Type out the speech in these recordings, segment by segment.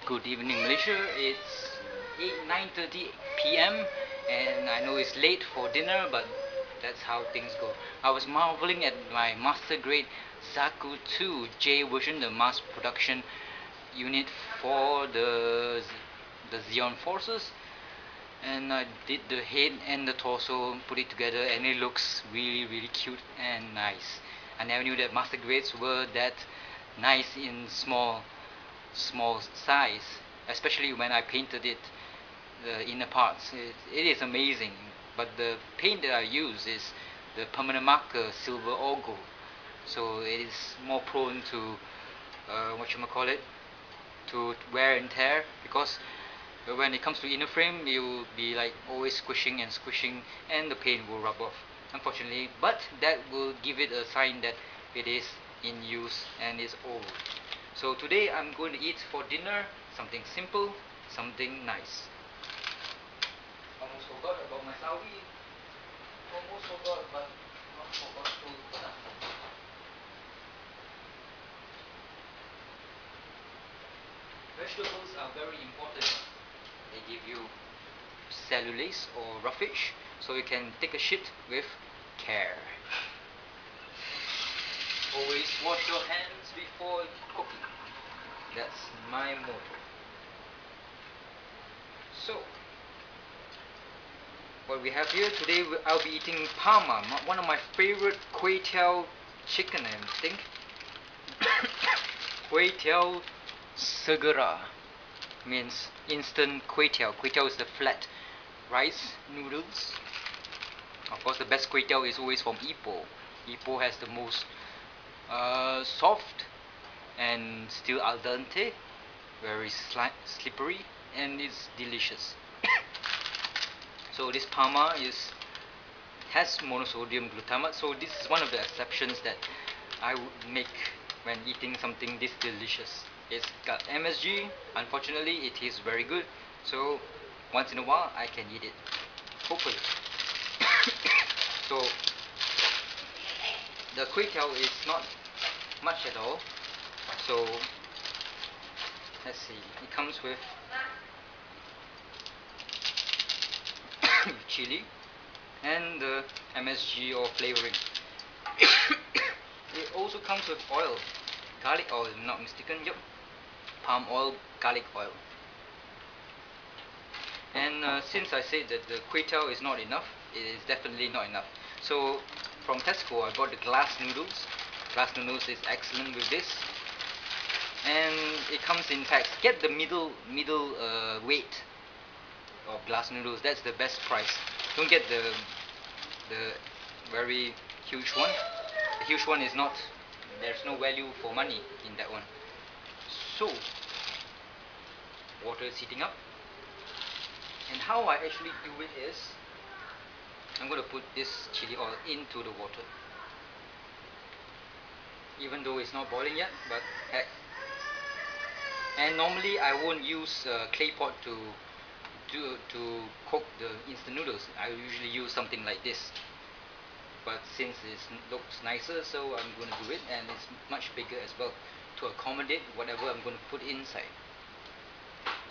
Good evening, Malaysia. It's 9:30 p.m. and I know it's late for dinner, but that's how things go. I was marveling at my master grade Zaku 2J version, the mass production unit for the Xeon forces, and I did the head and the torso, put it together, and it looks really cute and nice. I never knew that master grades were that nice in small size, especially when I painted it, the inner parts. It is amazing, but the paint that I use is the permanent marker silver or gold, so it is more prone to what you call it, to wear and tear, because when it comes to inner frame, you'll be like always squishing, and the paint will rub off, unfortunately. But that will give it a sign that it is in use and is old. So today I'm going to eat for dinner something simple, something nice. Almost forgot about my sawi. Almost forgot, but not forgot to. Vegetables are very important. They give you cellulase or roughage, so you can take a shit with care. Always wash your hands before cooking. That's my motto. So, what we have here today, I'll be eating Pama, one of my favorite Kuay Teow chicken, I think. Kuay Teow Segera means instant Kuay Teow. Kuay Teow is the flat rice noodles. Of course, the best Kuay Teow is always from Ipoh. Ipoh has the most soft and still al dente, very slippery, and it's delicious. So this Pama has monosodium glutamate, so this is one of the exceptions that I would make when eating something this delicious. It's got MSG. Unfortunately, it is very good, so once in a while I can eat it, hopefully. So the Kuay Teow is not much at all, so let's see, it comes with chili and the MSG or flavoring. It also comes with oil, garlic oil, if I'm not mistaken. Yep, palm oil, garlic oil. And since I said that the Kuay Teow is not enough, it is definitely not enough. So from Tesco I bought the glass noodles. Glass noodles is excellent with this, and it comes in packs. Get the middle weight of glass noodles. That's the best price. Don't get the very huge one. The huge one is not. There's no value for money in that one. So water is heating up, and how I actually do it is I'm going to put this chili oil into the water, even though it's not boiling yet, but heck. And normally I won't use clay pot to cook the instant noodles. I usually use something like this, but since it looks nicer, so I'm going to do it, and it's much bigger as well to accommodate whatever I'm going to put inside.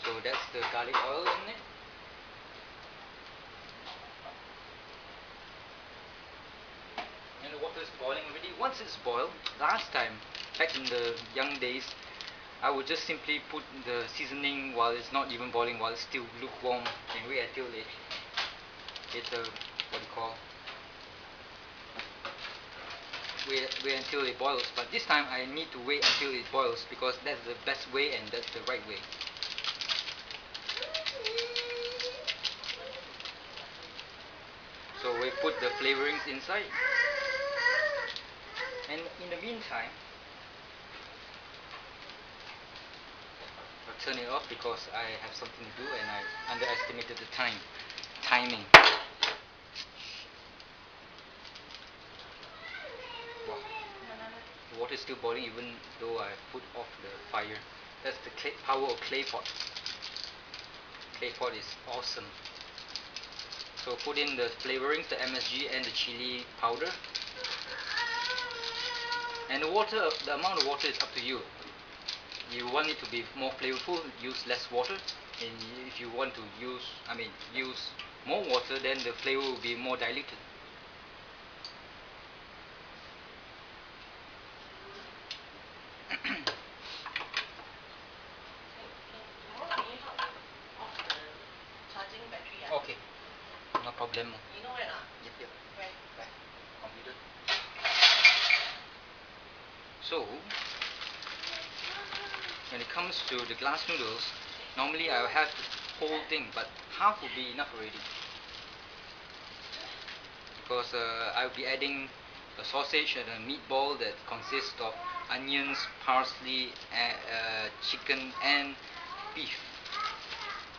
So that's the garlic oil in it. And the water is boiling already. Once it's boiled, last time, back in the young days, I would just simply put the seasoning while it's not even boiling, while it's still lukewarm, and wait until wait until it boils. But this time I need to wait until it boils, because that's the best way and that's the right way. So we put the flavorings inside, and in the meantime I'll turn it off because I have something to do and I underestimated the timing. Wow. The water is still boiling even though I put off the fire. That's the power of clay pot. Clay pot is awesome. So put in the flavorings, the MSG and the chili powder. And the amount of water is up to you. you want it to be more flavorful, use less water. And if you want to use more water, then the flavor will be more diluted. Okay, no problem. Yep, yep. Right. Computer. So, when it comes to the glass noodles, normally I'll have the whole thing, but half will be enough already. Because I'll be adding a sausage and a meatball that consists of onions, parsley, chicken and beef.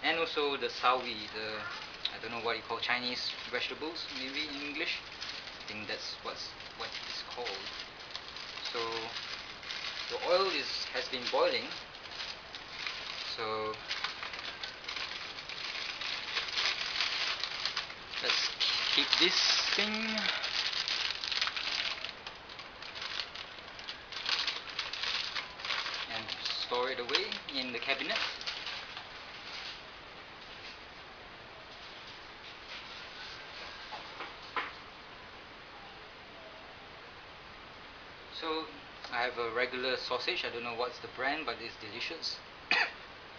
And also the sawi, I don't know what you call Chinese vegetables, maybe in English. I think that's what it's called. So the oil has been boiling. So let's keep this thing. And store it away in the cabinet. So I have a regular sausage. I don't know what's the brand, but it's delicious.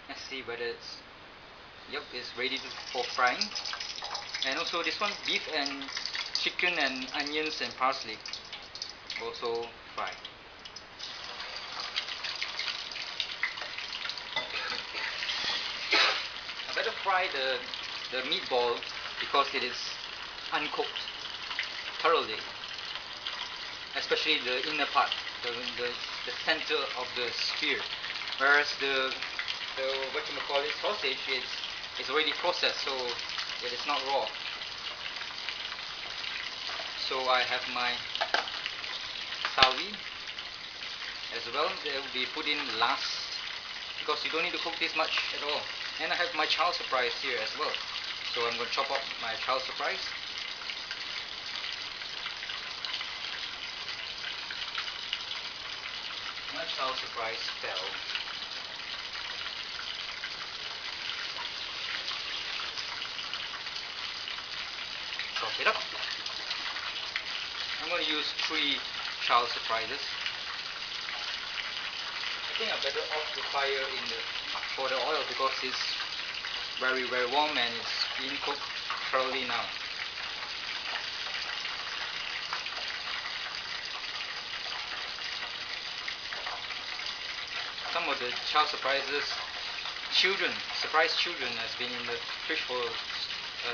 Let's see whether it's ready for frying. And also this one, beef and chicken and onions and parsley, also fried. I better fry the meatball because it is uncooked thoroughly, especially the inner part, the center of the sphere. Whereas the sausage is already processed, so it is not raw. So I have my sawi as well. They will be put in last because you don't need to cook this much at all. And I have my child surprise here as well. So I'm going to chop up my child surprise. My child surprise fell. Chop it up. I'm going to use 3 child surprises. I think I better off the fire for the oil because it's very warm and it's being cooked thoroughly now. Some of the child surprise children has been in the fridge for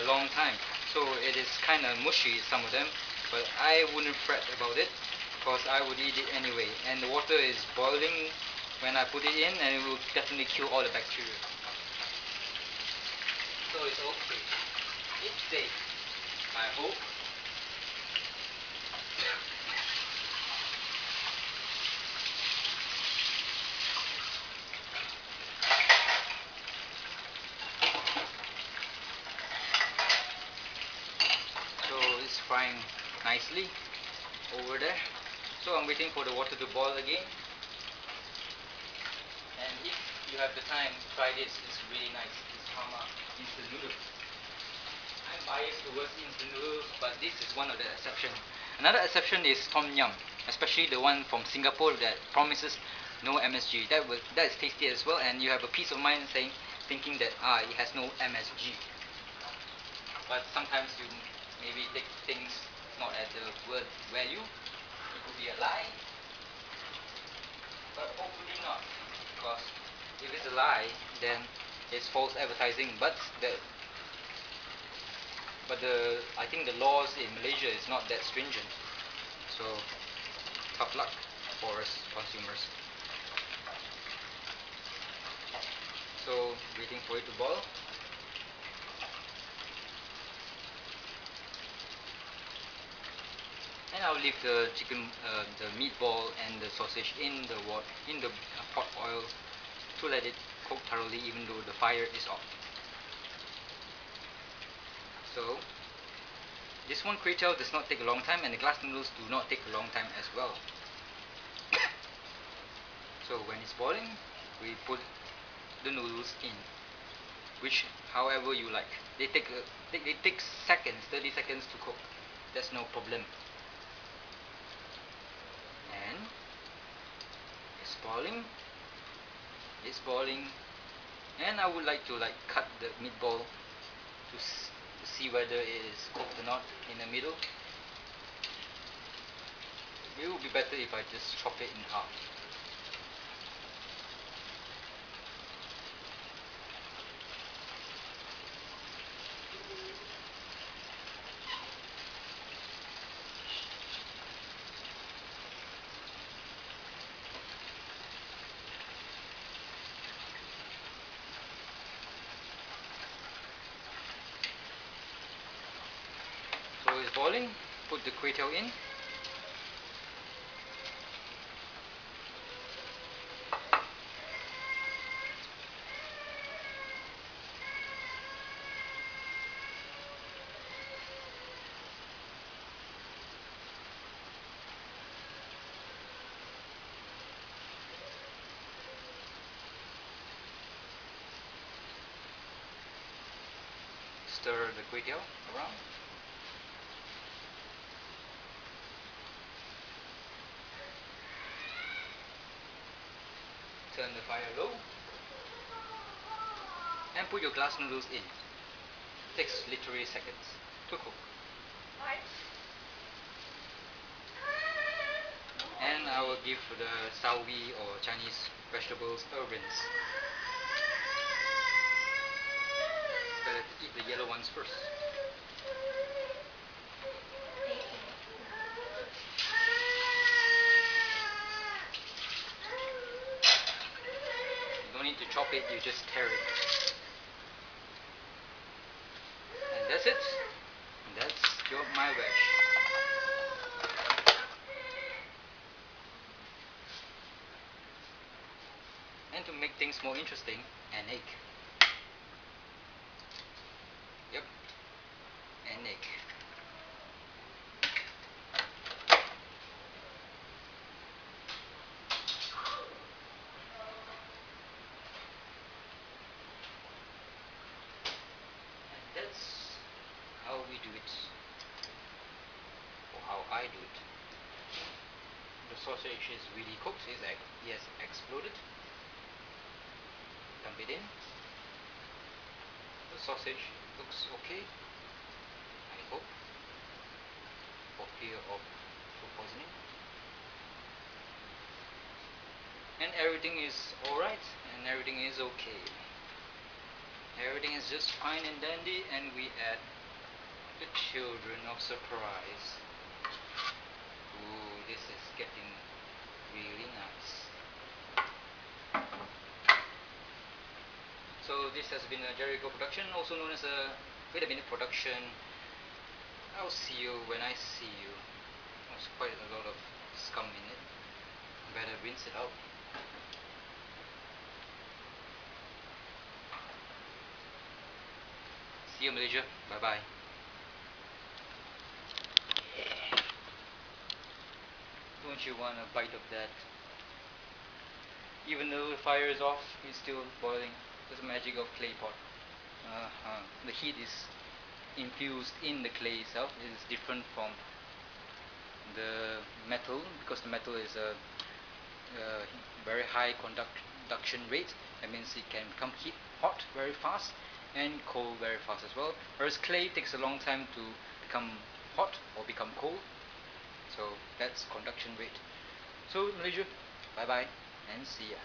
a long time, so it is kind of mushy, some of them, but I wouldn't fret about it because I would eat it anyway. And the water is boiling when I put it in, and it will definitely kill all the bacteria. So it's okay. It's safe, I hope. So it's frying nicely over there. So I'm waiting for the water to boil again. And if you have the time, try this. It's really nice. It's Pama instant noodles. I'm biased towards instant noodles, but this is one of the exceptions. Another exception is Tom Yum, especially the one from Singapore that promises no MSG. That is tasty as well, and you have a peace of mind thinking that it has no MSG. But sometimes you maybe take things not at the word value. It could be a lie, but hopefully not. Because if it's a lie, then it's false advertising. But I think the laws in Malaysia is not that stringent. So tough luck for us consumers. So waiting for it to boil. And I'll leave the chicken, the meatball and the sausage in the pot oil to let it cook thoroughly, even though the fire is off. So this one Kuay Teow does not take a long time, and the glass noodles do not take a long time as well. So when it's boiling, we put the noodles in, which however you like. They take seconds, 30 seconds to cook. That's no problem. And it's boiling. It's boiling, and I would like to cut the meatball to see whether it is cooked or not in the middle. It would be better if I just chop it in half. So it's boiling, put the Kuay Teow in. Stir the Kuay Teow around. Turn the fire low and put your glass noodles in. Takes literally seconds to cook. And I will give the sawi or Chinese vegetables a rinse. Better to eat the yellow ones first. You don't need to chop it, you just tear it. And that's it. That's my veg. And to make things more interesting, an egg. Yep, an egg. And that's how we do it, or how I do it. The sausage is really cooked, it has exploded. Dump it in. The sausage looks okay, I hope, for fear of food poisoning. And everything is alright, and everything is okay. Everything is just fine and dandy, and we add the children of surprise. Ooh, this is getting really nice. So this has been a Gerryko production, also known as a wait a minute production. I'll see you when I see you. There's quite a lot of scum in it. Better rinse it out. See you, Malaysia. Bye bye. Yeah. Don't you want a bite of that? Even though the fire is off, it's still boiling. That's the magic of clay pot. The heat is infused in the clay itself. It is different from the metal, because the metal is a very high conduction rate. That means it can become hot very fast and cold very fast as well. Whereas clay takes a long time to become hot or become cold. So that's conduction rate. So Malaysia, bye bye and see ya.